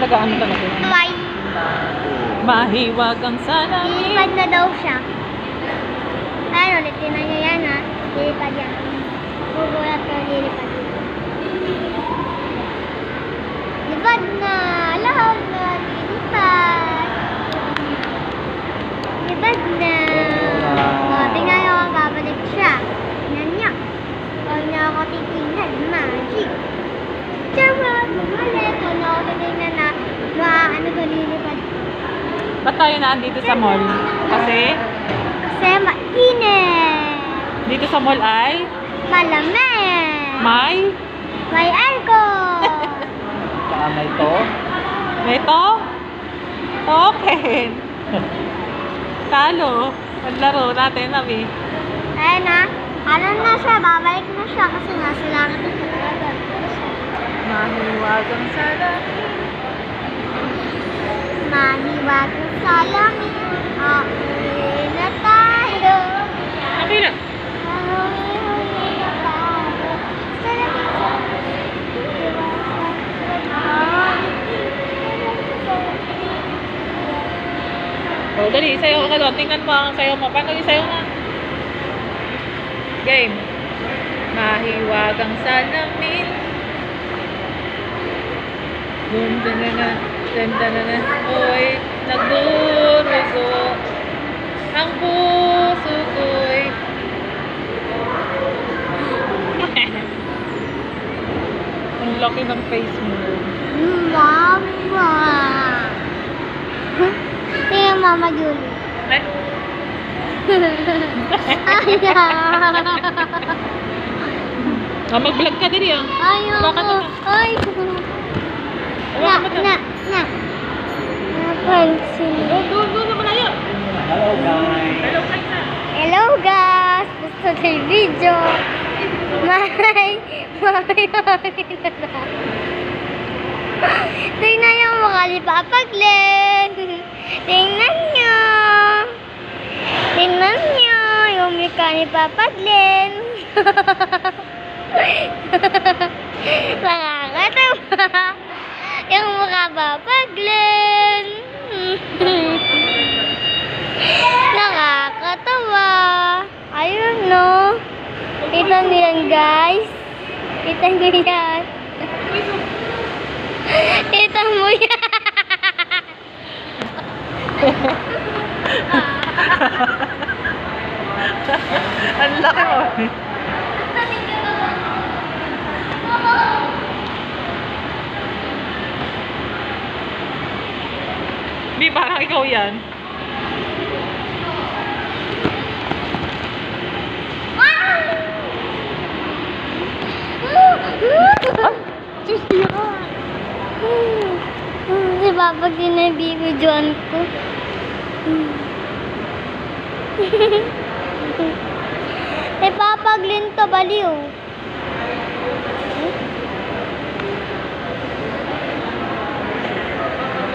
Taga-ano talaga? Tuway. Mahiwagang salamin. Lilipad na daw siya. Ayan, ulit tinan niya yan ha. Lilipad yan. Bubulat ka, lilipad dito. Lipad na! Lahat na! Lilipad! Lipad na! O, tingnan niyo kung babalik siya. Tingnan niya. Huwag niya ako titingnan. Magic! Charot! Bumalik! Huwag niya ako titingnan na ano ko lilipad. Ba't tayo naandito sa mall? Kasi mainit! dito sa mall ay Malamig! may aircon! May to? may to? Okay. Talo. Maglaro natin, Abi. Ayun na. Ano na siya? Babalik na siya kasi nasilangan na siya. Mahiwagang salamin. Mahiwagang salamin. Uuwi na tayo. Okay na. Uuwi na tayo. O, dali. Isayaw ka doon. Tingnan mo ang sayaw mo. Paano isayaw na? Game. Mahiwagang salamin. Dun-dun-na-na. Dun-dun-na-na. Oy, nagdurugo. Ang puso ko'y ang laki ng face mo. Mama! Tingnan Mama Julie. Ay, mag-vlog ka din yan. Ayaw Bakit mo. naman? Ay. Na. Napansin. Doon na malayo. Hello guys! Hello, Kaisa. Hello guys! Gusto ko yung video. Tingnan niyo ang mukha ni Papa Glenn. Tingnan niyo. Tingnan niyo yung mukha ni Papa Glenn. Nakakatawa. Yung mukha Papa Glenn. Nakakatawa. Ayun no. Kita niyo yan guys. Kita niyo yan. Kita mo yan. Ang laki mo. Di, parang ikaw yan. Si Papa ginabibidyoan ko. Si Papa Glenn to baliw.